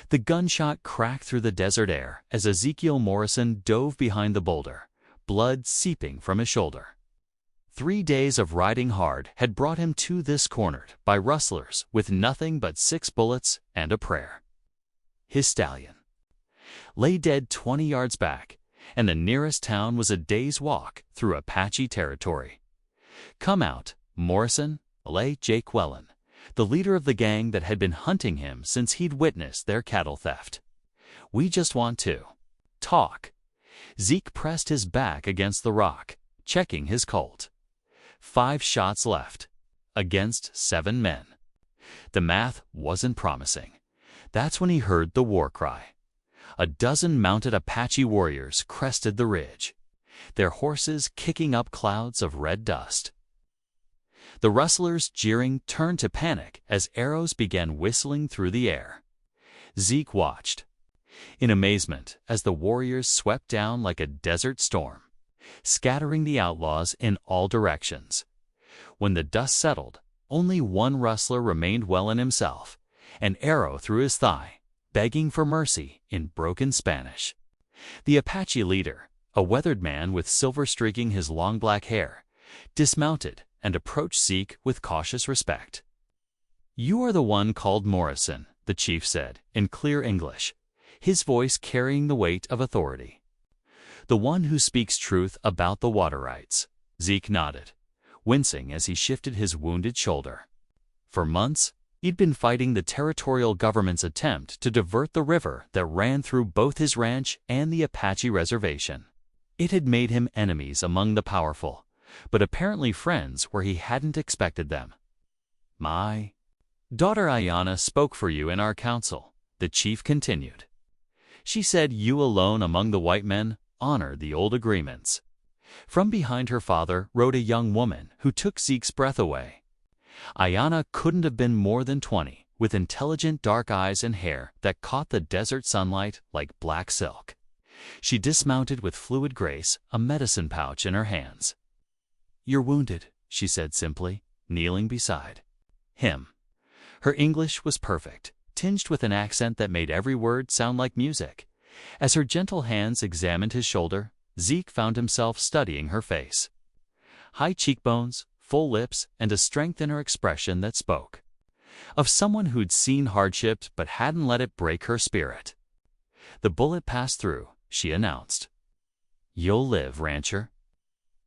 The gunshot cracked through the desert air as Ezekiel Morrison dove behind the boulder, blood seeping from his shoulder. 3 days of riding hard had brought him to this cornered by rustlers with nothing but 6 bullets and a prayer. His stallion lay dead 20 yards back, and the nearest town was a day's walk through Apache territory. Come out, Morrison, lay Jake Wellen, the leader of the gang that had been hunting him since he'd witnessed their cattle theft. We just want to talk. Zeke pressed his back against the rock, checking his Colt. 5 shots left, against 7 men. The math wasn't promising. That's when he heard the war cry. A dozen mounted Apache warriors crested the ridge, their horses kicking up clouds of red dust. The rustlers jeering turned to panic as arrows began whistling through the air. Zeke watched in amazement as the warriors swept down like a desert storm, scattering the outlaws in all directions. When the dust settled, only one rustler remained well in himself, an arrow through his thigh, begging for mercy in broken Spanish. The Apache leader, a weathered man with silver streaking his long black hair, dismounted and approached Zeke with cautious respect. "You are the one called Morrison," the chief said in clear English, his voice carrying the weight of authority. "The one who speaks truth about the water rights." Zeke nodded, wincing as he shifted his wounded shoulder. For months, he'd been fighting the territorial government's attempt to divert the river that ran through both his ranch and the Apache reservation. It had made him enemies among the powerful, but apparently friends where he hadn't expected them. "My daughter Ayanna spoke for you in our council," the chief continued. "She said you alone among the white men honored the old agreements." From behind her father rode a young woman who took Zeke's breath away. Ayanna couldn't have been more than 20, with intelligent dark eyes and hair that caught the desert sunlight like black silk. She dismounted with fluid grace, a medicine pouch in her hands. "You're wounded," she said simply, kneeling beside him. Her English was perfect, tinged with an accent that made every word sound like music. As her gentle hands examined his shoulder, Zeke found himself studying her face. High cheekbones, full lips, and a strength in her expression that spoke of someone who'd seen hardships but hadn't let it break her spirit. "The bullet passed through," she announced. "You'll live, rancher."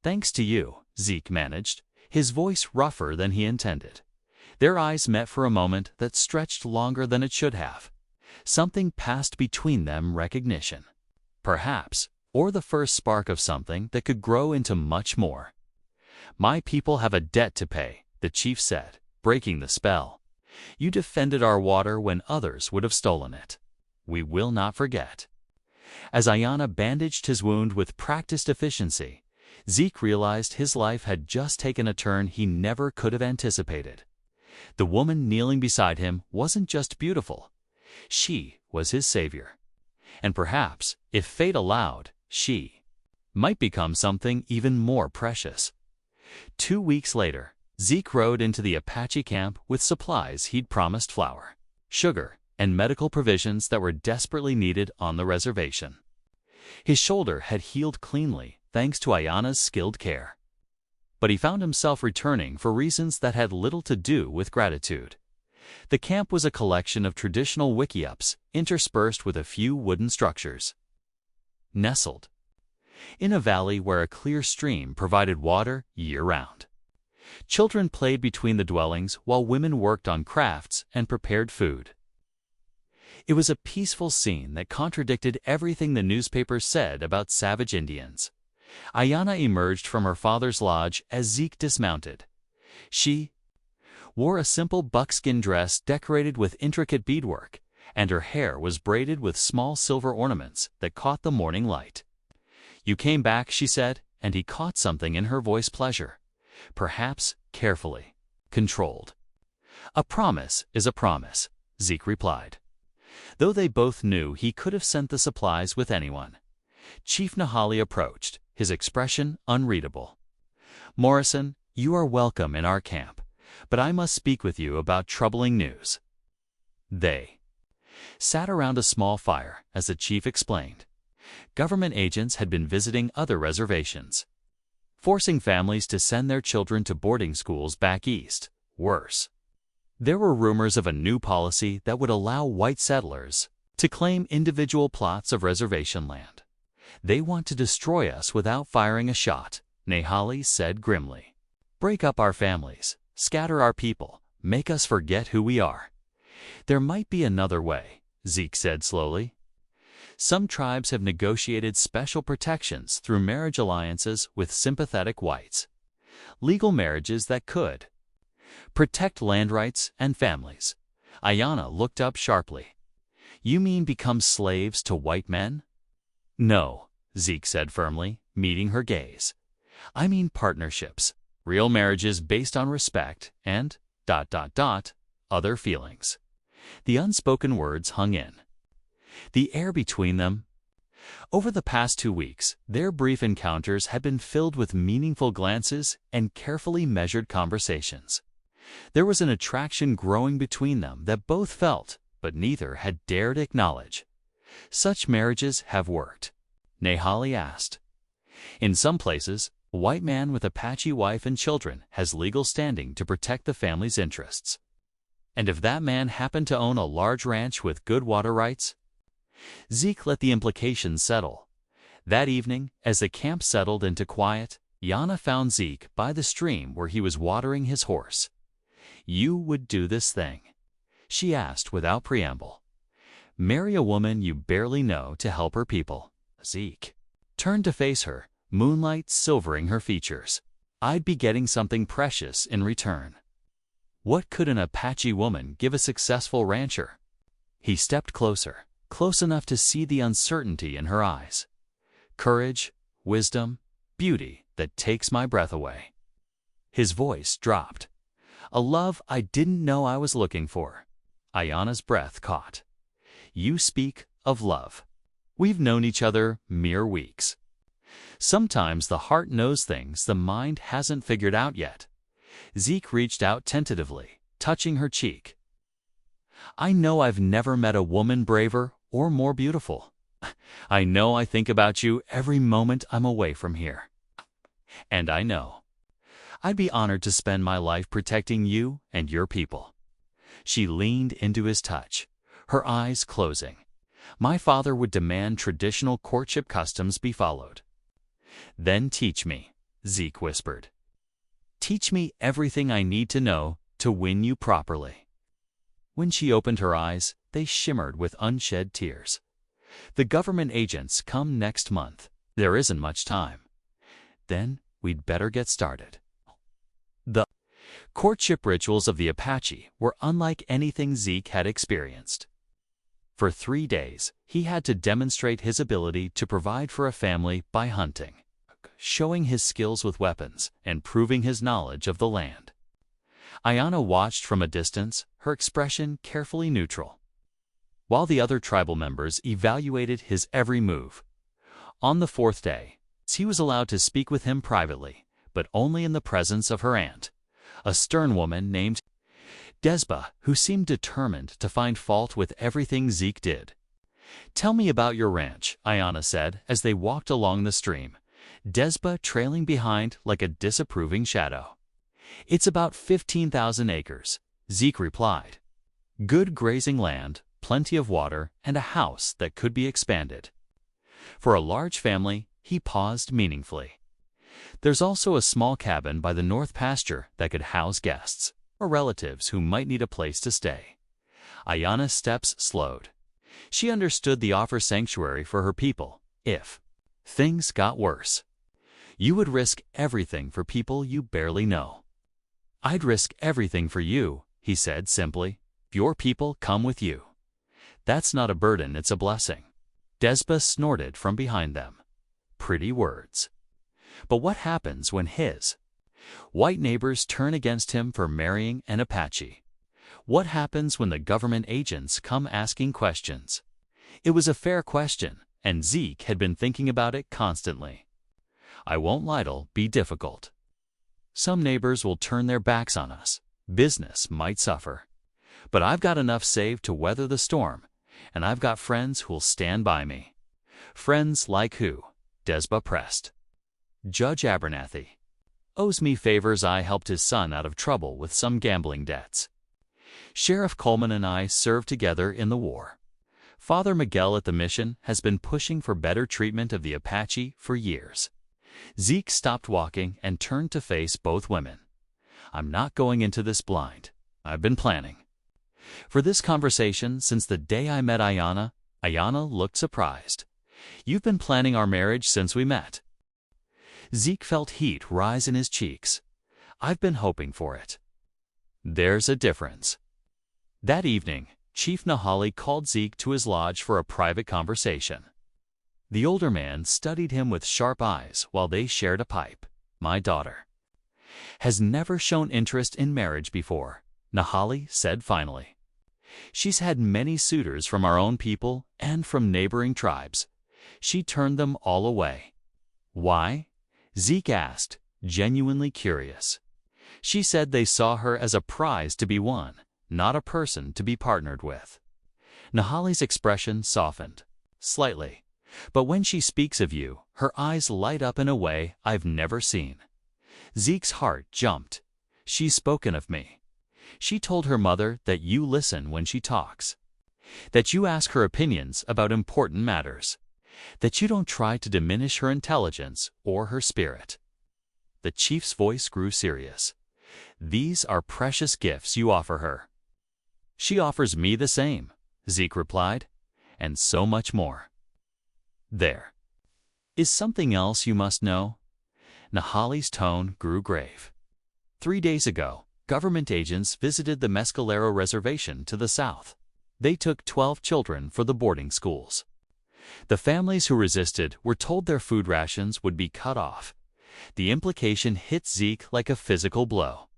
"Thanks to you," Zeke managed, his voice rougher than he intended. Their eyes met for a moment that stretched longer than it should have. Something passed between them, recognition, perhaps, or the first spark of something that could grow into much more. "My people have a debt to pay," the chief said, breaking the spell. "You defended our water when others would have stolen it. We will not forget." As Ayanna bandaged his wound with practiced efficiency, Zeke realized his life had just taken a turn he never could have anticipated. The woman kneeling beside him wasn't just beautiful. She was his savior. And perhaps, if fate allowed, she might become something even more precious. 2 weeks later, Zeke rode into the Apache camp with supplies he'd promised: flour, sugar, and medical provisions that were desperately needed on the reservation. His shoulder had healed cleanly thanks to Ayanna's skilled care. But he found himself returning for reasons that had little to do with gratitude. The camp was a collection of traditional wickiups interspersed with a few wooden structures. Nestled in a valley where a clear stream provided water year-round. Children played between the dwellings while women worked on crafts and prepared food. It was a peaceful scene that contradicted everything the newspapers said about savage Indians. Ayanna emerged from her father's lodge as Zeke dismounted. She wore a simple buckskin dress decorated with intricate beadwork, and her hair was braided with small silver ornaments that caught the morning light. "You came back," she said, and he caught something in her voice: pleasure. Perhaps carefully, controlled. "A promise is a promise," Zeke replied. Though they both knew he could have sent the supplies with anyone. Chief Nahali approached, his expression unreadable. "Morrison, you are welcome in our camp, but I must speak with you about troubling news." They sat around a small fire as the chief explained. Government agents had been visiting other reservations, forcing families to send their children to boarding schools back east. Worse, there were rumors of a new policy that would allow white settlers to claim individual plots of reservation land. They want to destroy us without firing a shot, Nehali said grimly. Break up our families, scatter our people, make us forget who we are. There might be another way, Zeke said slowly. Some tribes have negotiated special protections through marriage alliances with sympathetic whites. Legal marriages that could protect land rights and families. Ayanna looked up sharply. You mean become slaves to white men? No, Zeke said firmly, meeting her gaze. I mean partnerships, real marriages based on respect and ... other feelings. The unspoken words hung in the air between them. Over the past 2 weeks, their brief encounters had been filled with meaningful glances and carefully measured conversations. There was an attraction growing between them that both felt, but neither had dared acknowledge. Such marriages have worked, Nehali asked. In some places, a white man with Apache wife and children has legal standing to protect the family's interests. And if that man happened to own a large ranch with good water rights? Zeke let the implications settle. That evening, as the camp settled into quiet, Yana found Zeke by the stream where he was watering his horse. You would do this thing? She asked without preamble. Marry a woman you barely know to help her people. Zeke turned to face her, moonlight silvering her features. I'd be getting something precious in return. What could an Apache woman give a successful rancher? He stepped closer, close enough to see the uncertainty in her eyes. Courage, wisdom, beauty that takes my breath away. His voice dropped. A love I didn't know I was looking for. Ayanna's breath caught. You speak of love. We've known each other mere weeks. Sometimes the heart knows things the mind hasn't figured out yet. Zeke reached out tentatively, touching her cheek. I know I've never met a woman braver or more beautiful. I know I think about you every moment I'm away from here. And I know I'd be honored to spend my life protecting you and your people. She leaned into his touch, her eyes closing. My father would demand traditional courtship customs be followed. Then teach me, Zeke whispered. Teach me everything I need to know to win you properly. When she opened her eyes, they shimmered with unshed tears. The government agents come next month. There isn't much time. Then we'd better get started. The courtship rituals of the Apache were unlike anything Zeke had experienced. For 3 days, he had to demonstrate his ability to provide for a family by hunting, showing his skills with weapons and proving his knowledge of the land. Ayanna watched from a distance, her expression carefully neutral, while the other tribal members evaluated his every move. On the 4th day, he was allowed to speak with him privately, but only in the presence of her aunt, a stern woman named Wistba, who seemed determined to find fault with everything Zeke did. Tell me about your ranch, Ayanna said as they walked along the stream, Wistba trailing behind like a disapproving shadow. It's about 15,000 acres, Zeke replied. Good grazing land, plenty of water, and a house that could be expanded. For a large family, he paused meaningfully. There's also a small cabin by the north pasture that could house guests or relatives who might need a place to stay. Ayanna's steps slowed. She understood the offer sanctuary for her people if things got worse. You would risk everything for people you barely know. I'd risk everything for you, he said simply. Your people come with you. That's not a burden, it's a blessing. Wistba snorted from behind them. Pretty words. But what happens when his white neighbors turn against him for marrying an Apache? What happens when the government agents come asking questions? It was a fair question, and Zeke had been thinking about it constantly. I won't lie, it'll be difficult. Some neighbors will turn their backs on us. Business might suffer. But I've got enough saved to weather the storm, And I've got friends who'll stand by me. Friends like who? Wistba pressed. Judge Abernathy owes me favors. I helped his son out of trouble with some gambling debts. Sheriff Coleman and I served together in the war. Father Miguel at the mission has been pushing for better treatment of the Apache for years. Zeke stopped walking and turned to face both women. I'm not going into this blind. I've been planning for this conversation since the day I met Ayanna. Ayanna looked surprised. You've been planning our marriage since we met. Zeke felt heat rise in his cheeks. I've been hoping for it. There's a difference. That evening, Chief Nahali called Zeke to his lodge for a private conversation. The older man studied him with sharp eyes while they shared a pipe. My daughter has never shown interest in marriage before, Nahali said finally. She's had many suitors from our own people and from neighboring tribes. She turned them all away. Why? Zeke asked, genuinely curious. She said they saw her as a prize to be won, not a person to be partnered with. Nahali's expression softened slightly, but when she speaks of you, her eyes light up in a way I've never seen. Zeke's heart jumped. She's spoken of me. She told her mother that you listen when she talks, that you ask her opinions about important matters, that you don't try to diminish her intelligence or her spirit. The chief's voice grew serious. These are precious gifts you offer her. She offers me the same, Zeke replied, and so much more. There is something else you must know. Nahali's tone grew grave. 3 days ago, government agents visited the Mescalero Reservation to the south. They took 12 children for the boarding schools. The families who resisted were told their food rations would be cut off. The implication hit Zeke like a physical blow.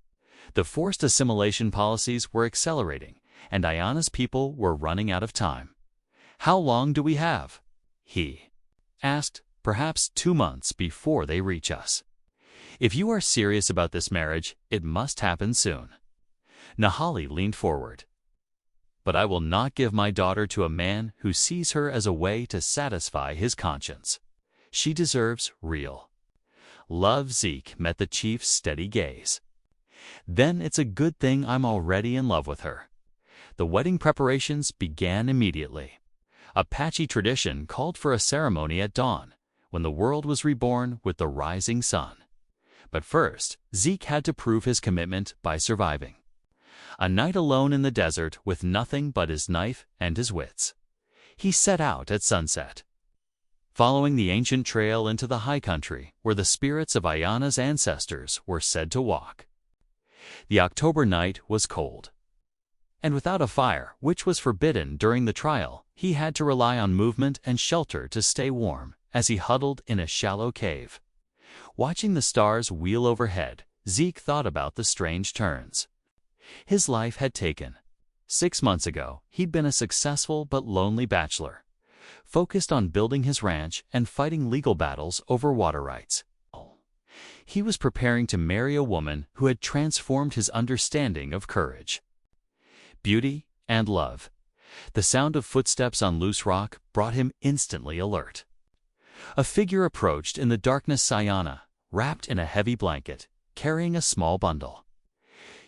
The forced assimilation policies were accelerating, and Ayanna's people were running out of time. How long do we have? He asked, perhaps 2 months before they reach us. If you are serious about this marriage, it must happen soon. Nahali leaned forward. But I will not give my daughter to a man who sees her as a way to satisfy his conscience. She deserves real love. Zeke met the chief's steady gaze. Then it's a good thing I'm already in love with her. The wedding preparations began immediately. Apache tradition called for a ceremony at dawn, when the world was reborn with the rising sun. But first, Zeke had to prove his commitment by surviving a night alone in the desert with nothing but his knife and his wits. He set out at sunset, following the ancient trail into the high country where the spirits of Ayanna's ancestors were said to walk. The October night was cold, and without a fire, which was forbidden during the trial, he had to rely on movement and shelter to stay warm as he huddled in a shallow cave. Watching the stars wheel overhead, Zeke thought about the strange turns his life had taken. 6 months ago, he'd been a successful but lonely bachelor, focused on building his ranch and fighting legal battles over water rights. He was preparing to marry a woman who had transformed his understanding of courage, beauty, and love. The sound of footsteps on loose rock brought him instantly alert. A figure approached in the darkness. Ayanna, wrapped in a heavy blanket, carrying a small bundle.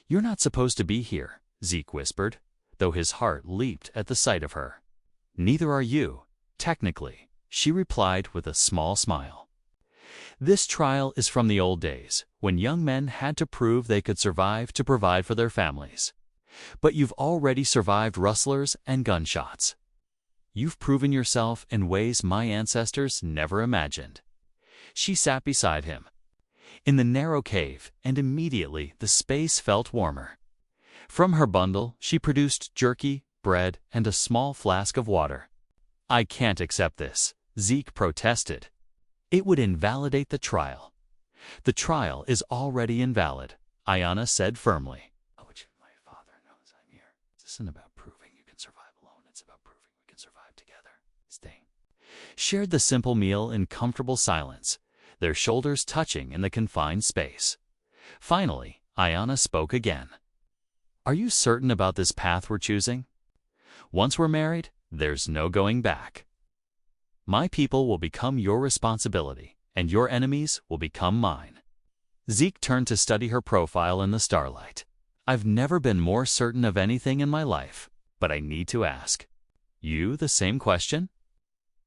You're not supposed to be here, Zeke whispered, though his heart leaped at the sight of her. Neither are you, technically, she replied with a small smile. This trial is from the old days, when young men had to prove they could survive to provide for their families. But you've already survived rustlers and gunshots. You've proven yourself in ways my ancestors never imagined. She sat beside him in the narrow cave, and immediately the space felt warmer. From her bundle, she produced jerky, bread, and a small flask of water. I can't accept this, Zeke protested. It would invalidate the trial. The trial is already invalid, Ayanna said firmly. Which my father knows I'm here. This isn't about proving you can survive alone. It's about proving we can survive together. Stay. Shared the simple meal in comfortable silence, their shoulders touching in the confined space. Finally, Ayanna spoke again. Are you certain about this path we're choosing? Once we're married, There's no going back. My people will become your responsibility, and your enemies will become mine. Zeke turned to study her profile in the starlight. I've never been more certain of anything in my life, but I need to ask. You the same question?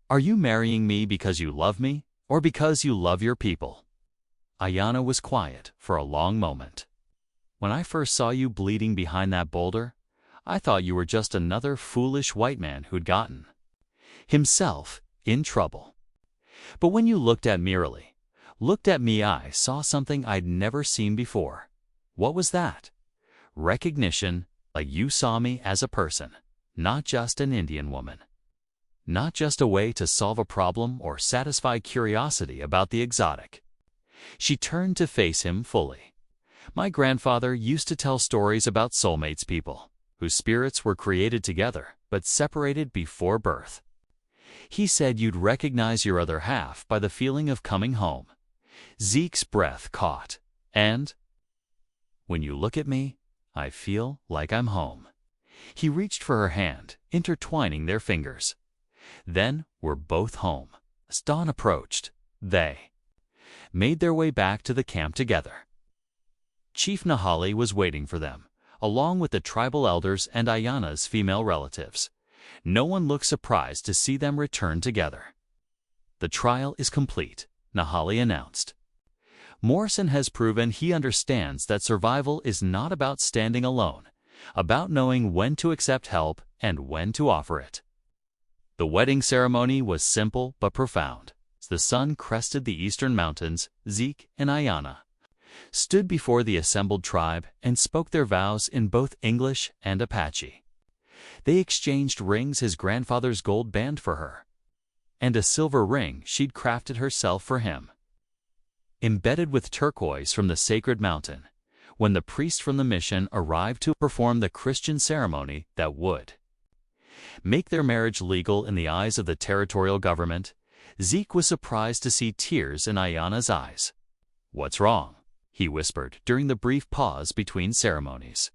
Are you marrying me because you love me, or because you love your people? Ayanna was quiet for a long moment. When I first saw you bleeding behind that boulder, I thought you were just another foolish white man who'd gotten himself in trouble. But when you looked at me, I saw something I'd never seen before. What was that? Recognition, like you saw me as a person, not just an Indian woman. Not just a way to solve a problem or satisfy curiosity about the exotic. She turned to face him fully. My grandfather used to tell stories about soulmates people, whose spirits were created together but separated before birth. He said you'd recognize your other half by the feeling of coming home. Zeke's breath caught, and when you look at me, I feel like I'm home. He reached for her hand, intertwining their fingers. Then we're both home. As dawn approached, they made their way back to the camp together. Chief Nahali was waiting for them, along with the tribal elders and Ayanna's female relatives. No one looked surprised to see them return together. The trial is complete, Nahali announced. Morrison has proven he understands that survival is not about standing alone, about knowing when to accept help and when to offer it. The wedding ceremony was simple but profound. As the sun crested the eastern mountains, Zeke and Ayanna stood before the assembled tribe and spoke their vows in both English and Apache. They exchanged rings his grandfather's gold band for her, and a silver ring she'd crafted herself for him. Embedded with turquoise from the sacred mountain, when the priest from the mission arrived to perform the Christian ceremony that would make their marriage legal in the eyes of the territorial government, Zeke was surprised to see tears in Ayanna's eyes. "What's wrong?" he whispered during the brief pause between ceremonies.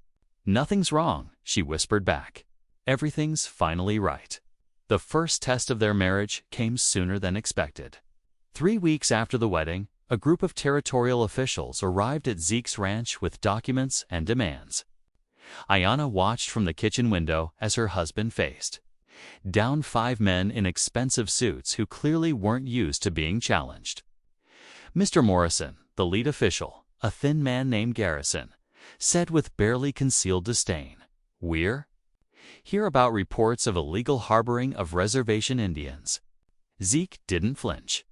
"Nothing's wrong," she whispered back. "Everything's finally right." The first test of their marriage came sooner than expected. 3 weeks after the wedding, a group of territorial officials arrived at Zeke's ranch with documents and demands. Ayanna watched from the kitchen window as her husband faced down 5 men in expensive suits who clearly weren't used to being challenged. Mr. Morrison, the lead official, a thin man named Garrison, said with barely concealed disdain, "We're here about reports of illegal harboring of reservation Indians." Zeke didn't flinch.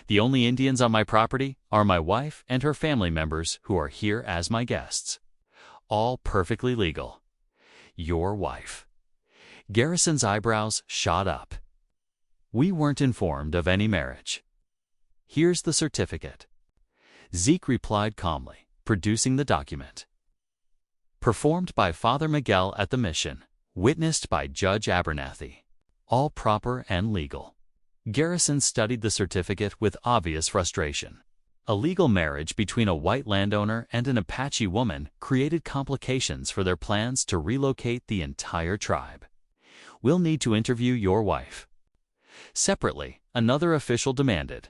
"The only Indians on my property are my wife and her family members who are here as my guests. All perfectly legal." "Your wife." Garrison's eyebrows shot up. "We weren't informed of any marriage." "Here's the certificate." Zeke replied calmly, producing the document. "Performed by Father Miguel at the mission. Witnessed by Judge Abernathy. All proper and legal." Garrison studied the certificate with obvious frustration. A legal marriage between a white landowner and an Apache woman created complications for their plans to relocate the entire tribe. "We'll need to interview your wife." Separately, another official demanded.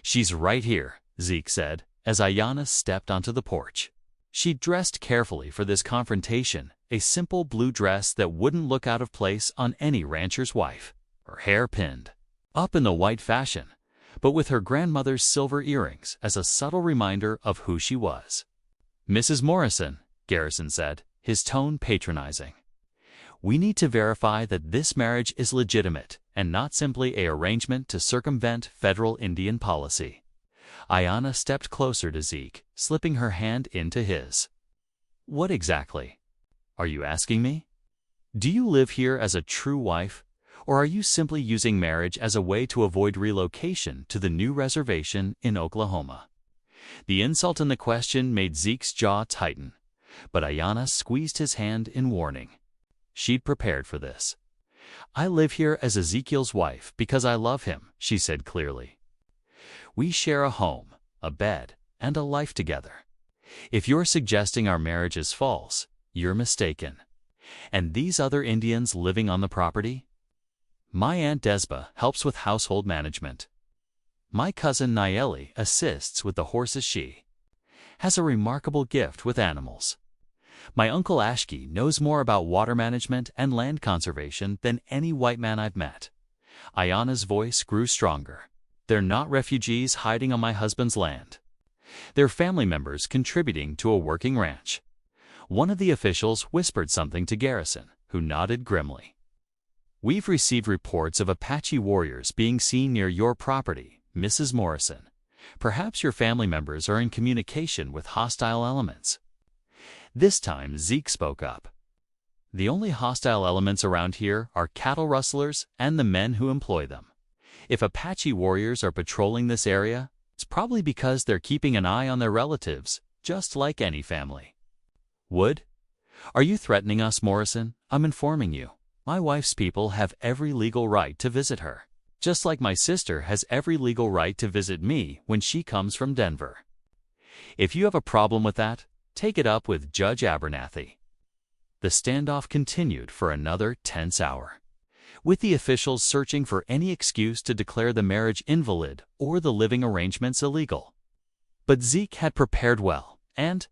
"She's right here," Zeke said, as Ayanna stepped onto the porch. She dressed carefully for this confrontation, a simple blue dress that wouldn't look out of place on any rancher's wife, her hair pinned up in the white fashion, but with her grandmother's silver earrings as a subtle reminder of who she was. "Mrs. Morrison," Garrison said, his tone patronizing, "we need to verify that this marriage is legitimate and not simply an arrangement to circumvent federal Indian policy." Ayanna stepped closer to Zeke, slipping her hand into his. "What exactly are you asking me? Do you live here as a true wife, or are you simply using marriage as a way to avoid relocation to the new reservation in Oklahoma?" The insult in the question made Zeke's jaw tighten, but Ayanna squeezed his hand in warning. She'd prepared for this. "I live here as Ezekiel's wife because I love him," she said clearly. "We share a home, a bed, and a life together. If you're suggesting our marriage is false, you're mistaken. And these other Indians living on the property? My Aunt Desba helps with household management. My cousin Nayeli assists with the horses. She has a remarkable gift with animals. My Uncle Ashki knows more about water management and land conservation than any white man I've met. Ayana's voice grew stronger. They're not refugees hiding on my husband's land. They're family members contributing to a working ranch. One of the officials whispered something to Garrison, who nodded grimly. We've received reports of Apache warriors being seen near your property, Mrs. Morrison. Perhaps your family members are in communication with hostile elements. This time Zeke spoke up. The only hostile elements around here are cattle rustlers and the men who employ them. If Apache warriors are patrolling this area, it's probably because they're keeping an eye on their relatives, just like any family. Wood? Are you threatening us, Morrison? I'm informing you. My wife's people have every legal right to visit her, just like my sister has every legal right to visit me when she comes from Denver. If you have a problem with that, take it up with Judge Abernathy. The standoff continued for another tense hour, with the officials searching for any excuse to declare the marriage invalid or the living arrangements illegal. But Zeke had prepared well, and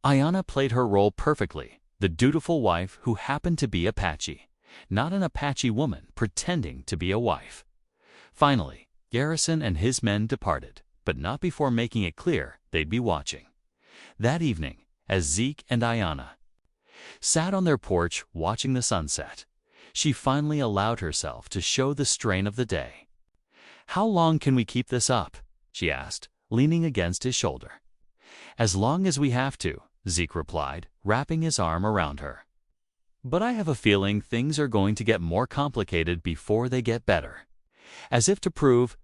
Ayana played her role perfectly, the dutiful wife who happened to be Apache, not an Apache woman pretending to be a wife. Finally, Garrison and his men departed, but not before making it clear they'd be watching. That evening, as Zeke and Ayana sat on their porch watching the sunset, she finally allowed herself to show the strain of the day. "How long can we keep this up?" she asked, leaning against his shoulder. "As long as we have to," Zeke replied, wrapping his arm around her. "But I have a feeling things are going to get more complicated before they get better." As if to prove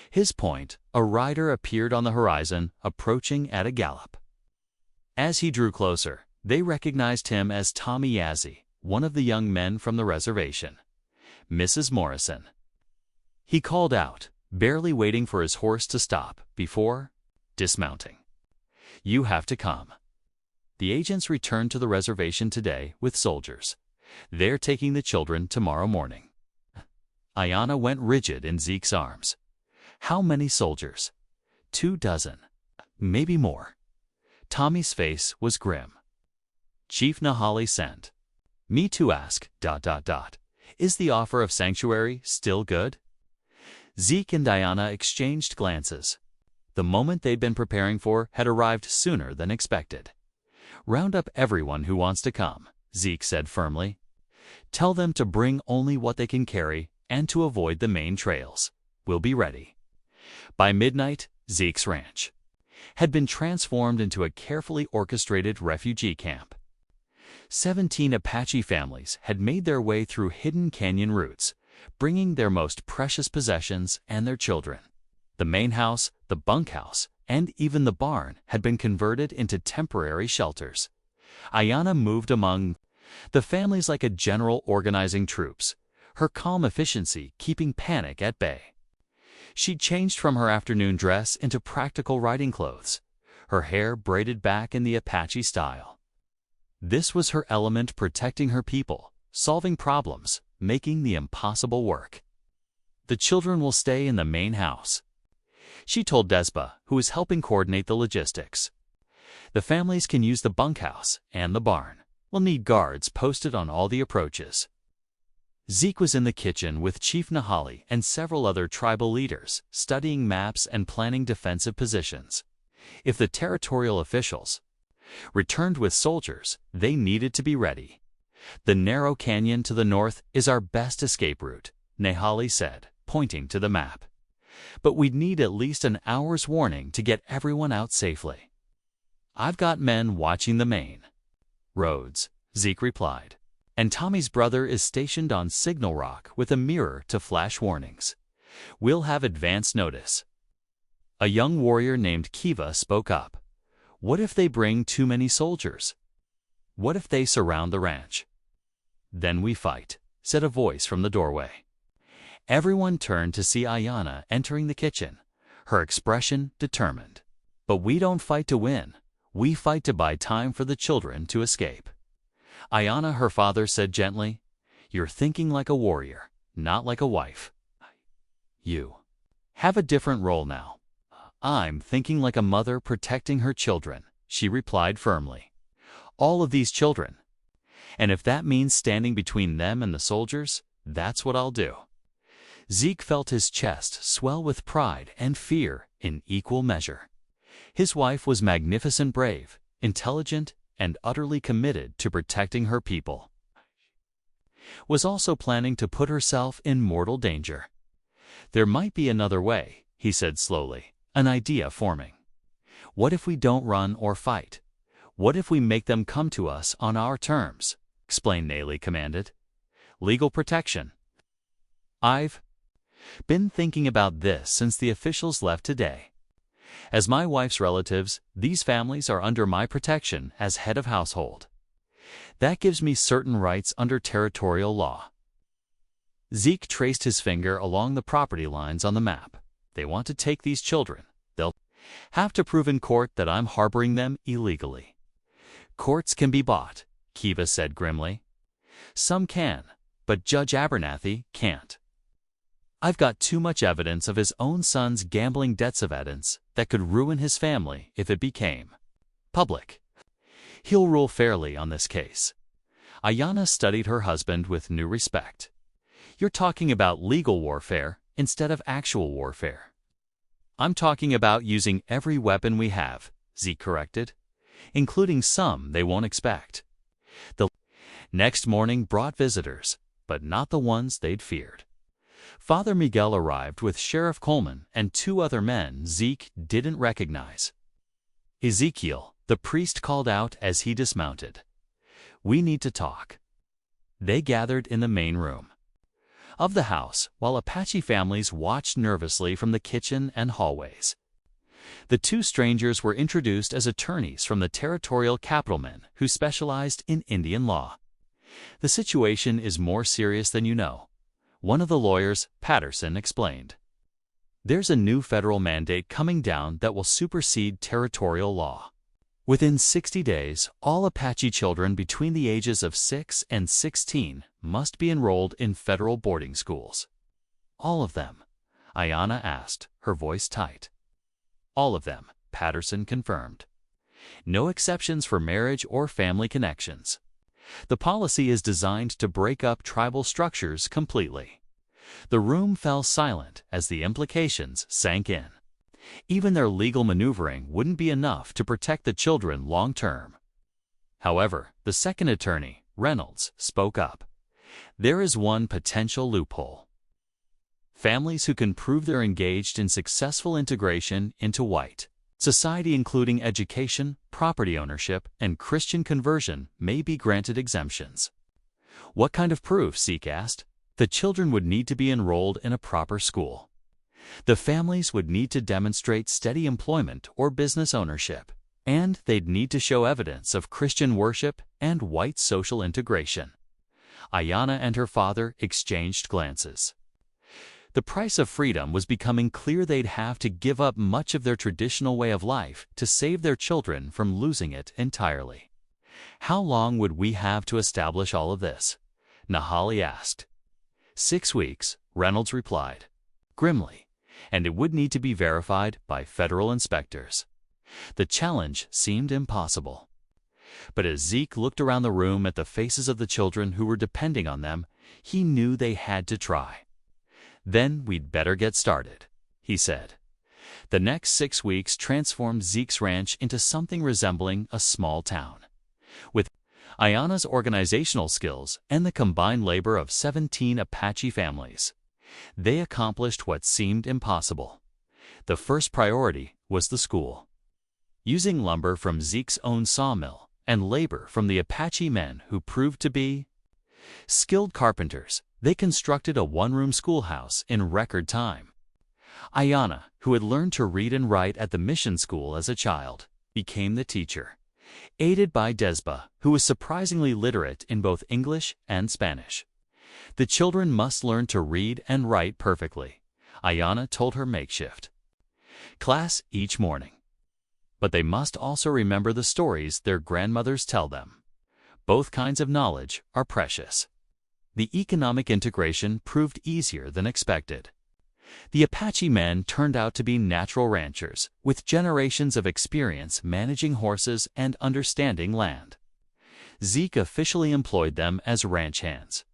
his point, a rider appeared on the horizon, approaching at a gallop. As he drew closer, they recognized him as Tommy Yazzie, one of the young men from the reservation. "Mrs. Morrison," he called out, barely waiting for his horse to stop before dismounting. "You have to come." The agents returned to the reservation today with soldiers. They're taking the children tomorrow morning. Ayana went rigid in Zeke's arms. "How many soldiers?" 24, maybe more. Tommy's face was grim. Chief Nahali sent me to ask, is the offer of sanctuary still good? Zeke and Ayana exchanged glances. The moment they'd been preparing for had arrived sooner than expected. "Round up everyone who wants to come," Zeke said firmly. "Tell them to bring only what they can carry and to avoid the main trails. We'll be ready." By midnight, Zeke's ranch had been transformed into a carefully orchestrated refugee camp. 17 Apache families had made their way through hidden canyon routes, bringing their most precious possessions and their children. The main house, the bunkhouse, and even the barn had been converted into temporary shelters. Ayana moved among the families like a general organizing troops, her calm efficiency keeping panic at bay. She changed from her afternoon dress into practical riding clothes, her hair braided back in the Apache style. This was her element, protecting her people, solving problems, making the impossible work. "The children will stay in the main house," she told Desba, who was helping coordinate the logistics. "The families can use the bunkhouse and the barn. We'll need guards posted on all the approaches." Zeke was in the kitchen with Chief Nahali and several other tribal leaders, studying maps and planning defensive positions. If the territorial officials returned with soldiers, they needed to be ready. "The narrow canyon to the north is our best escape route," Nahali said, pointing to the map. "But we'd need at least an hour's warning to get everyone out safely." "I've got men watching the main roads," Zeke replied. "And Tommy's brother is stationed on Signal Rock with a mirror to flash warnings. We'll have advance notice." A young warrior named Kiva spoke up. "What if they bring too many soldiers? What if they surround the ranch?" "Then we fight," said a voice from the doorway. Everyone turned to see Ayana entering the kitchen, her expression determined. "But we don't fight to win. We fight to buy time for the children to escape." "Ayana," her father said gently, "you're thinking like a warrior. not like a wife. You have a different role now. I'm thinking like a mother protecting her children, she replied firmly. All of these children. And if that means standing between them and the soldiers, that's what I'll do. Zeke felt his chest swell with pride and fear in equal measure. His wife was magnificent, brave, intelligent, and utterly committed to protecting her people. Was also planning to put herself in mortal danger. There might be another way, he said slowly, an idea forming. What if we don't run or fight? What if we make them come to us on our terms? Explain, Naley commanded. Legal protection. I've been thinking about this since the officials left today. As my wife's relatives, these families are under my protection as head of household. That gives me certain rights under territorial law. Zeke traced his finger along the property lines on the map. They want to take these children. They'll have to prove in court that I'm harboring them illegally. Courts can be bought, Kiva said grimly. Some can, but Judge Abernathy can't. I've got too much evidence of his own son's gambling debts of evidence that could ruin his family if it became public. He'll rule fairly on this case. Ayanna studied her husband with new respect. You're talking about legal warfare instead of actual warfare. I'm talking about using every weapon we have, Zeke corrected, including some they won't expect. The next morning brought visitors, but not the ones they'd feared. Father Miguel arrived with Sheriff Coleman and 2 other men Zeke didn't recognize. Ezekiel, the priest called out as he dismounted. We need to talk. They gathered in the main room of the house while Apache families watched nervously from the kitchen and hallways. The 2 strangers were introduced as attorneys from the territorial capitalmen who specialized in Indian law. The situation is more serious than you know, one of the lawyers, Patterson, explained. There's a new federal mandate coming down that will supersede territorial law. Within 60 days, all Apache children between the ages of 6 and 16 must be enrolled in federal boarding schools. All of them? Ayanna asked, her voice tight. All of them, Patterson confirmed. No exceptions for marriage or family connections. The policy is designed to break up tribal structures completely. The room fell silent as the implications sank in. Even their legal maneuvering wouldn't be enough to protect the children long term. However, the second attorney, Reynolds, spoke up. There is one potential loophole. Families who can prove they're engaged in successful integration into white society, including education, property ownership, and Christian conversion, may be granted exemptions. What kind of proof? Zeke asked. The children would need to be enrolled in a proper school. The families would need to demonstrate steady employment or business ownership, and they'd need to show evidence of Christian worship and white social integration. Ayanna and her father exchanged glances. The price of freedom was becoming clear. They'd have to give up much of their traditional way of life to save their children from losing it entirely. How long would we have to establish all of this? Nahali asked. 6 weeks, Reynolds replied, grimly, and it would need to be verified by federal inspectors. The challenge seemed impossible. But as Zeke looked around the room at the faces of the children who were depending on them, he knew they had to try. Then we'd better get started, he said. The next 6 weeks transformed Zeke's ranch into something resembling a small town. With Ayanna's organizational skills and the combined labor of 17 Apache families, they accomplished what seemed impossible. The first priority was the school. Using lumber from Zeke's own sawmill and labor from the Apache men who proved to be skilled carpenters, they constructed a 1-room schoolhouse in record time. Ayanna, who had learned to read and write at the mission school as a child, became the teacher, aided by Desba, who was surprisingly literate in both English and Spanish. The children must learn to read and write perfectly, Ayanna told her makeshift class each morning. But they must also remember the stories their grandmothers tell them. Both kinds of knowledge are precious. the economic integration proved easier than expected. The Apache men turned out to be natural ranchers, with generations of experience managing horses and understanding land. Zeke officially employed them as ranch hands,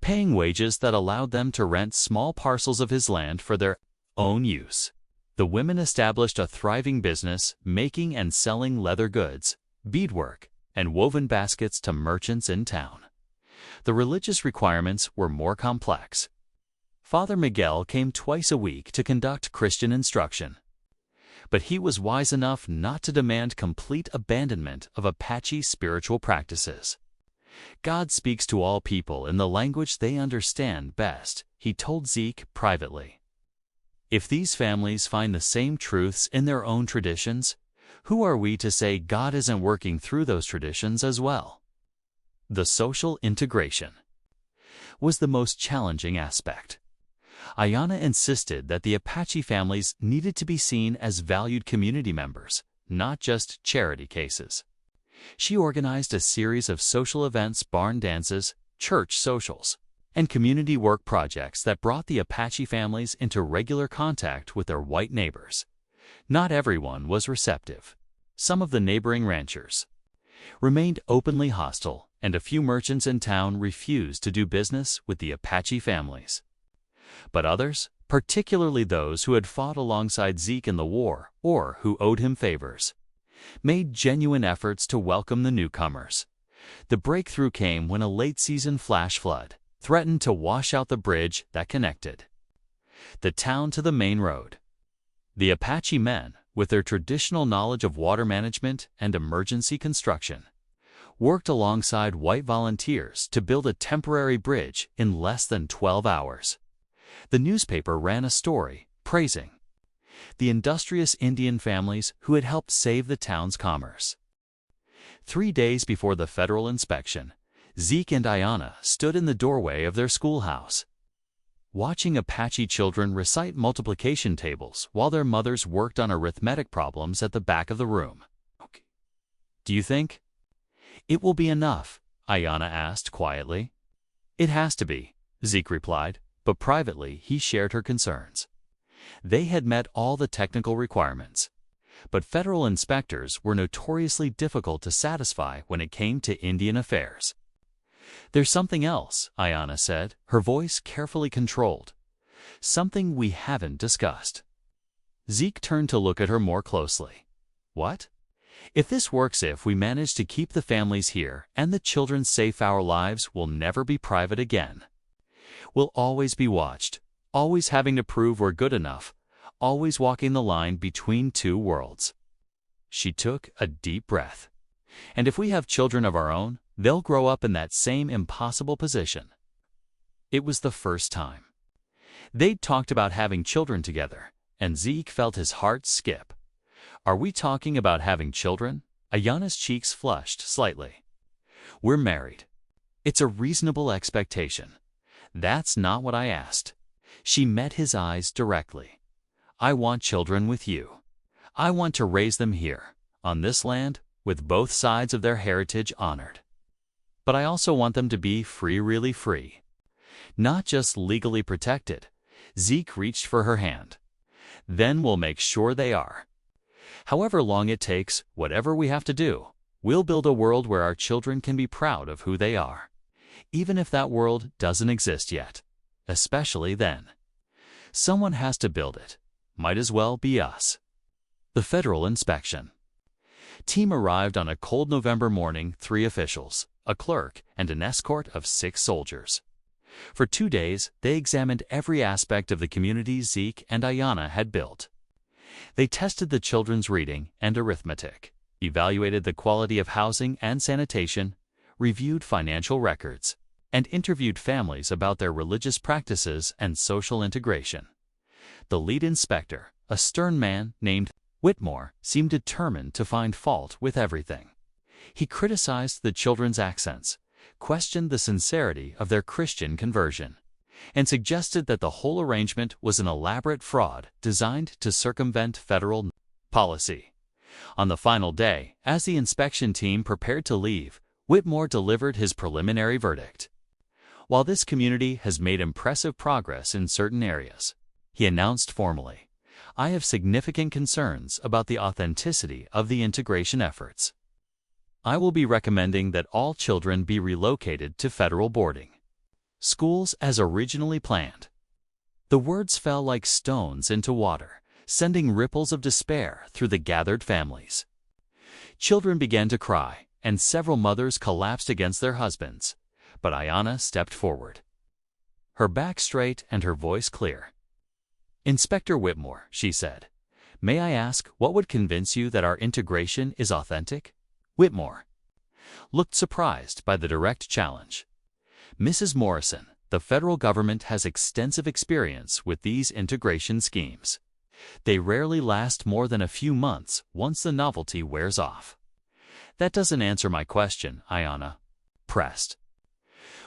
paying wages that allowed them to rent small parcels of his land for their own use. The women established a thriving business making and selling leather goods, beadwork, and woven baskets to merchants in town. The religious requirements were more complex. Father Miguel came twice a week to conduct Christian instruction, but he was wise enough not to demand complete abandonment of Apache spiritual practices. God speaks to all people in the language they understand best, he told Zeke privately. If these families find the same truths in their own traditions, who are we to say God isn't working through those traditions as well? The social integration was the most challenging aspect. Ayanna insisted that the Apache families needed to be seen as valued community members, not just charity cases. She organized a series of social events, barn dances, church socials, and community work projects that brought the Apache families into regular contact with their white neighbors. Not everyone was receptive. Some of the neighboring ranchers remained openly hostile, and a few merchants in town refused to do business with the Apache families. But others, particularly those who had fought alongside Zeke in the war or who owed him favors, made genuine efforts to welcome the newcomers. The breakthrough came when a late-season flash flood threatened to wash out the bridge that connected the town to the main road. The Apache men, with their traditional knowledge of water management and emergency construction, worked alongside white volunteers to build a temporary bridge in less than 12 hours. The newspaper ran a story praising the industrious Indian families who had helped save the town's commerce. 3 days before the federal inspection, Zeke and Ayanna stood in the doorway of their schoolhouse, watching Apache children recite multiplication tables while their mothers worked on arithmetic problems at the back of the room. "Do you think it will be enough?" Ayanna asked quietly. "It has to be," Zeke replied, but privately he shared her concerns. They had met all the technical requirements, but federal inspectors were notoriously difficult to satisfy when it came to Indian affairs. "There's something else," Ayanna said, her voice carefully controlled. "Something we haven't discussed." Zeke turned to look at her more closely. "What?" "If this works, if we manage to keep the families here and the children safe, our lives will never be private again. We'll always be watched, always having to prove we're good enough, always walking the line between two worlds." She took a deep breath. "And if we have children of our own, they'll grow up in that same impossible position." It was the first time they'd talked about having children together, and Zeke felt his heart skip. "Are we talking about having children?" Ayanna's cheeks flushed slightly. "We're married. It's a reasonable expectation." "That's not what I asked." She met his eyes directly. "I want children with you. I want to raise them here, on this land, with both sides of their heritage honored. But I also want them to be free, really free. Not just legally protected." Zeke reached for her hand. "Then we'll make sure they are. However long it takes, whatever we have to do, we'll build a world where our children can be proud of who they are. Even if that world doesn't exist yet. Especially then. Someone has to build it. Might as well be us." The federal inspection team arrived on a cold November morning, 3 officials, a clerk, and an escort of 6 soldiers. For 2 days, they examined every aspect of the community Zeke and Ayanna had built. They tested the children's reading and arithmetic, evaluated the quality of housing and sanitation, reviewed financial records, and interviewed families about their religious practices and social integration. The lead inspector, a stern man named Whitmore, seemed determined to find fault with everything. He criticized the children's accents, questioned the sincerity of their Christian conversion, and suggested that the whole arrangement was an elaborate fraud designed to circumvent federal policy. On the final day, as the inspection team prepared to leave, Whitmore delivered his preliminary verdict. While this community has made impressive progress in certain areas, he announced formally, I have significant concerns about the authenticity of the integration efforts. I will be recommending that all children be relocated to federal boarding schools as originally planned. The words fell like stones into water, sending ripples of despair through the gathered families. Children began to cry, and several mothers collapsed against their husbands, but Ayanna stepped forward, her back straight and her voice clear. Inspector Whitmore, she said, may I ask what would convince you that our integration is authentic? Whitmore looked surprised by the direct challenge. Mrs. Morrison, the federal government has extensive experience with these integration schemes. They rarely last more than a few months once the novelty wears off. That doesn't answer my question, Ayanna pressed.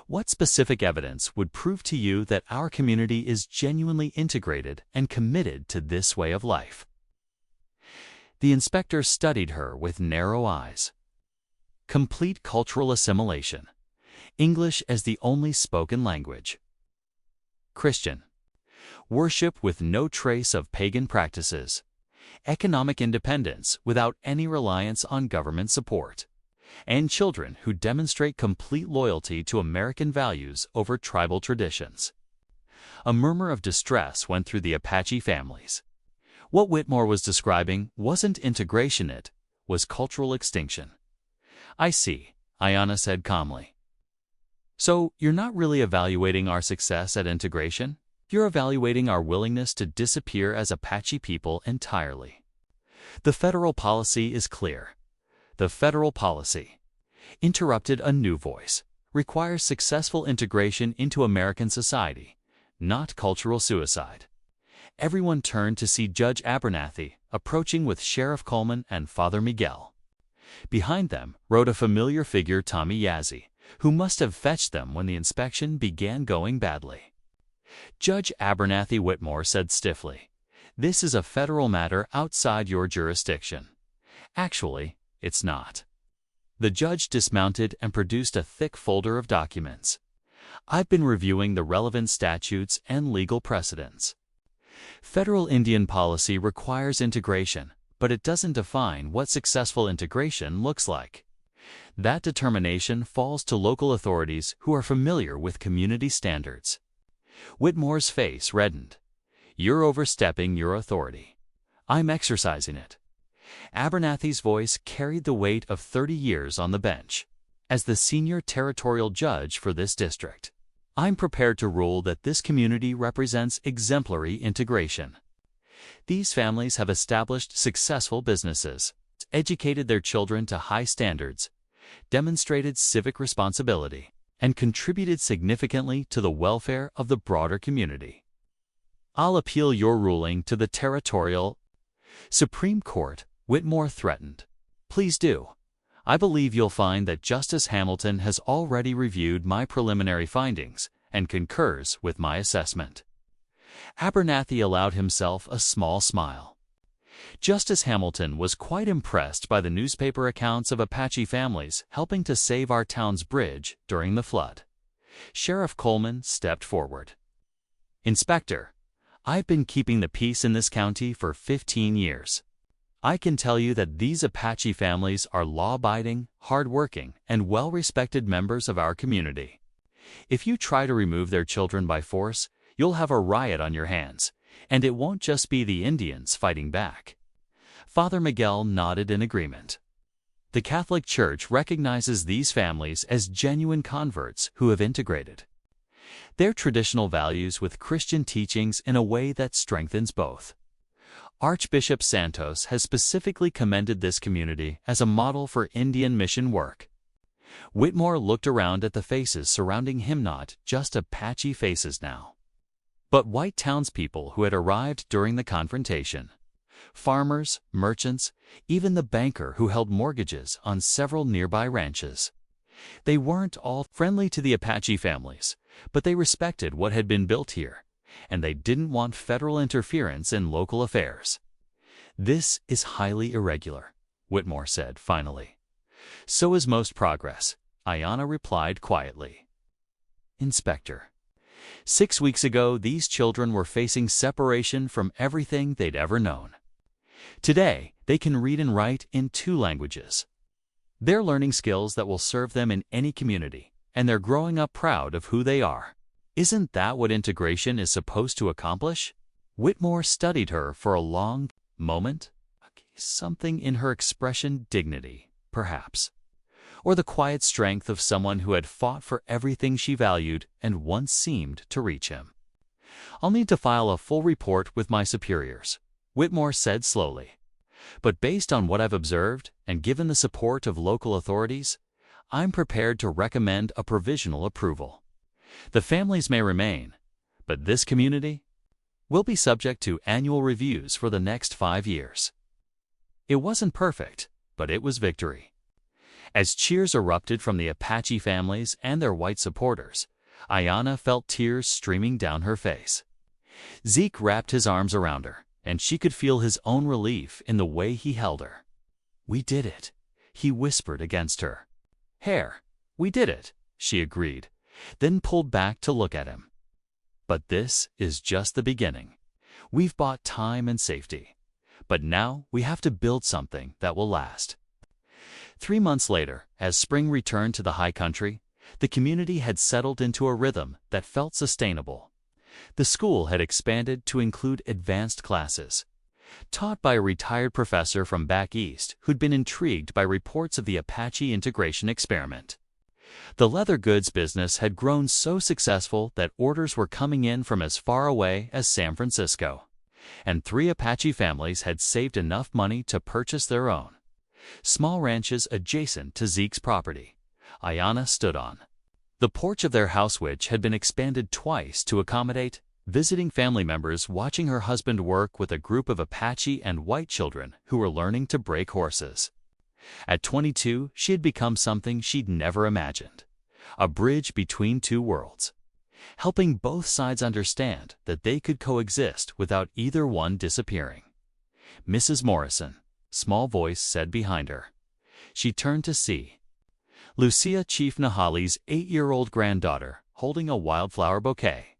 What specific evidence would prove to you that our community is genuinely integrated and committed to this way of life? The inspector studied her with narrow eyes. Complete cultural assimilation. English as the only spoken language. Christian. Worship with no trace of pagan practices. Economic independence without any reliance on government support. And children who demonstrate complete loyalty to American values over tribal traditions. A murmur of distress went through the Apache families. What Whitmore was describing wasn't integration, it was cultural extinction. I see, Ayanna said calmly. So, you're not really evaluating our success at integration? You're evaluating our willingness to disappear as Apache people entirely. The federal policy is clear. The federal policy, interrupted a new voice, requires successful integration into American society, not cultural suicide. Everyone turned to see Judge Abernathy approaching with Sheriff Coleman and Father Miguel. Behind them rode a familiar figure, Tommy Yazzie, who must have fetched them when the inspection began going badly. Judge Abernathy, Whitmore said stiffly, this is a federal matter outside your jurisdiction. Actually, it's not. The judge dismounted and produced a thick folder of documents. I've been reviewing the relevant statutes and legal precedents. Federal Indian policy requires integration, but it doesn't define what successful integration looks like. That determination falls to local authorities who are familiar with community standards. Whitmore's face reddened. You're overstepping your authority. I'm exercising it. Abernathy's voice carried the weight of 30 years on the bench. As the senior territorial judge for this district, I'm prepared to rule that this community represents exemplary integration. These families have established successful businesses, educated their children to high standards, demonstrated civic responsibility, and contributed significantly to the welfare of the broader community. I'll appeal your ruling to the Territorial Supreme Court, Whitmore threatened. Please do. I believe you'll find that Justice Hamilton has already reviewed my preliminary findings and concurs with my assessment. Abernathy allowed himself a small smile. Justice Hamilton was quite impressed by the newspaper accounts of Apache families helping to save our town's bridge during the flood. Sheriff Coleman stepped forward. Inspector, I've been keeping the peace in this county for 15 years. I can tell you that these Apache families are law-abiding, hard-working, and well-respected members of our community. If you try to remove their children by force, you'll have a riot on your hands, and it won't just be the Indians fighting back. Father Miguel nodded in agreement. The Catholic Church recognizes these families as genuine converts who have integrated their traditional values with Christian teachings in a way that strengthens both. Archbishop Santos has specifically commended this community as a model for Indian mission work. Whitmore looked around at the faces surrounding him, not just Apache faces now, but white townspeople who had arrived during the confrontation. Farmers, merchants, even the banker who held mortgages on several nearby ranches. They weren't all friendly to the Apache families, but they respected what had been built here, and they didn't want federal interference in local affairs. This is highly irregular, Whitmore said finally. So is most progress, Ayanna replied quietly. inspector. 6 weeks ago, these children were facing separation from everything they'd ever known. Today, they can read and write in 2 languages. They're learning skills that will serve them in any community, and they're growing up proud of who they are. Isn't that what integration is supposed to accomplish? Whitmore studied her for a long moment. Something in her expression, dignity, perhaps, or the quiet strength of someone who had fought for everything she valued and once seemed to reach him. "I'll need to file a full report with my superiors," Whitmore said slowly. "But based on what I've observed and given the support of local authorities, I'm prepared to recommend a provisional approval. The families may remain, but this community will be subject to annual reviews for the next 5 years." It wasn't perfect, but it was victory. As cheers erupted from the Apache families and their white supporters, Ayanna felt tears streaming down her face. Zeke wrapped his arms around her, and she could feel his own relief in the way he held her. "We did it," he whispered against her. "Hare, we did it," she agreed, then pulled back to look at him. "But this is just the beginning. We've bought time and safety. But now we have to build something that will last." 3 months later, as spring returned to the high country, the community had settled into a rhythm that felt sustainable. The school had expanded to include advanced classes, taught by a retired professor from back east who'd been intrigued by reports of the Apache integration experiment. The leather goods business had grown so successful that orders were coming in from as far away as San Francisco. And 3 Apache families had saved enough money to purchase their own small ranches adjacent to Zeke's property. Ayanna stood on the porch of their house, which had been expanded twice to accommodate visiting family members watching her husband work with a group of Apache and white children who were learning to break horses. At 22, she had become something she'd never imagined, a bridge between 2 worlds, helping both sides understand that they could coexist without either one disappearing. "Mrs. Morrison," small voice said behind her. She turned to see Lucia Chief Nahali's 8-year-old granddaughter holding a wildflower bouquet.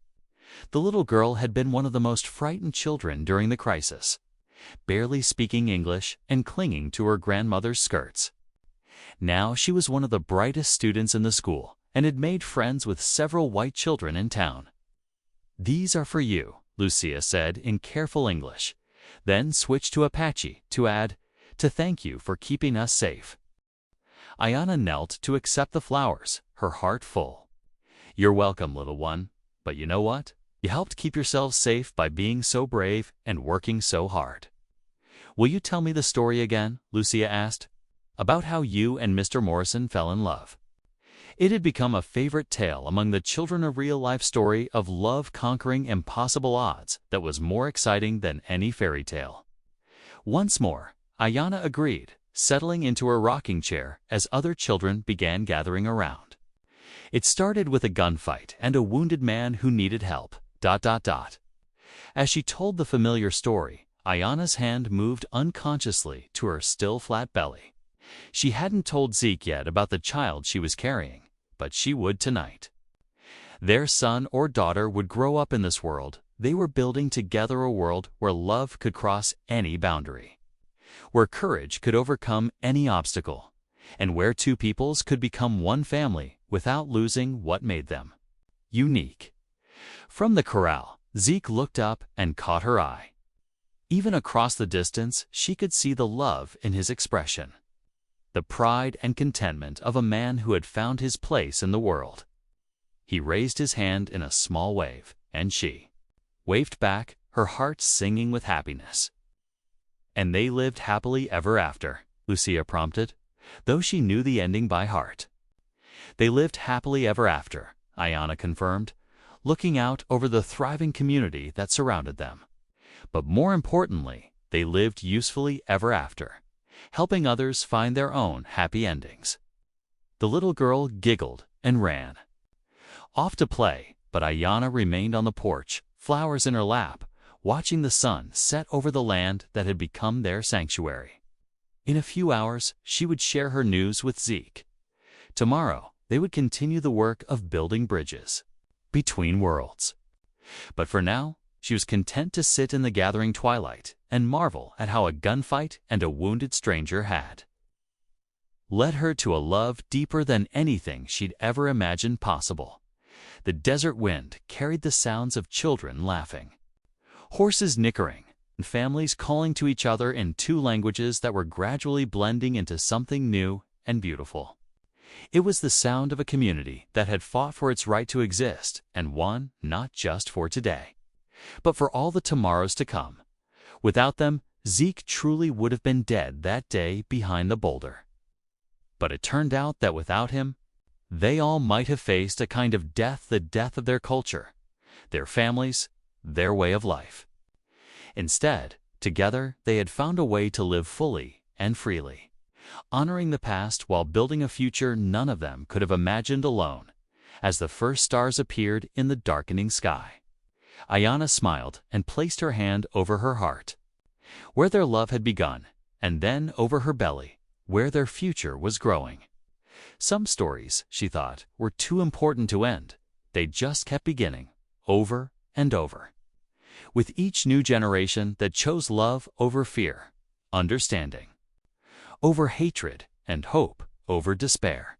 The little girl had been one of the most frightened children during the crisis, barely speaking English and clinging to her grandmother's skirts. Now she was one of the brightest students in the school and had made friends with several white children in town. "These are for you," Lucia said in careful English, then switched to Apache to add, "to thank you for keeping us safe." Ayanna knelt to accept the flowers, her heart full. "You're welcome, little one. But you know what? You helped keep yourselves safe by being so brave and working so hard." "Will you tell me the story again?" Lucia asked. "About how you and Mr. Morrison fell in love." It had become a favorite tale among the children, a real-life story of love conquering impossible odds that was more exciting than any fairy tale. Once more, Ayanna agreed, settling into her rocking chair as other children began gathering around. It started with a gunfight and a wounded man who needed help. ... As she told the familiar story, Ayanna's hand moved unconsciously to her still flat belly. She hadn't told Zeke yet about the child she was carrying, but she would tonight. Their son or daughter would grow up in this world. They were building together a world where love could cross any boundary, where courage could overcome any obstacle, and where 2 peoples could become one family without losing what made them unique. From the corral, Zeke looked up and caught her eye. Even across the distance, she could see the love in his expression, the pride and contentment of a man who had found his place in the world. He raised his hand in a small wave, and she waved back, her heart singing with happiness. "And they lived happily ever after," Lucia prompted, though she knew the ending by heart. "They lived happily ever after," Ayanna confirmed, looking out over the thriving community that surrounded them. "But more importantly, they lived usefully ever after, helping others find their own happy endings." The little girl giggled and ran off to play, but Ayanna remained on the porch, flowers in her lap, watching the sun set over the land that had become their sanctuary. In a few hours, she would share her news with Zeke. Tomorrow, they would continue the work of building bridges. between worlds. But for now, she was content to sit in the gathering twilight and marvel at how a gunfight and a wounded stranger had led her to a love deeper than anything she'd ever imagined possible. The desert wind carried the sounds of children laughing, horses nickering, and families calling to each other in two languages that were gradually blending into something new and beautiful. It was the sound of a community that had fought for its right to exist and won not just for today, but for all the tomorrows to come. Without them, Zeke truly would have been dead that day behind the boulder. But it turned out that without him, they all might have faced a kind of death, the death of their culture, their families, their way of life. Instead, together, they had found a way to live fully and freely, honoring the past while building a future none of them could have imagined alone. As the first stars appeared in the darkening sky, Ayana smiled and placed her hand over her heart, where their love had begun, and then over her belly, where their future was growing. Some stories, she thought, were too important to end. They just kept beginning, over and over, with each new generation that chose love over fear, understanding over hatred, and hope over despair.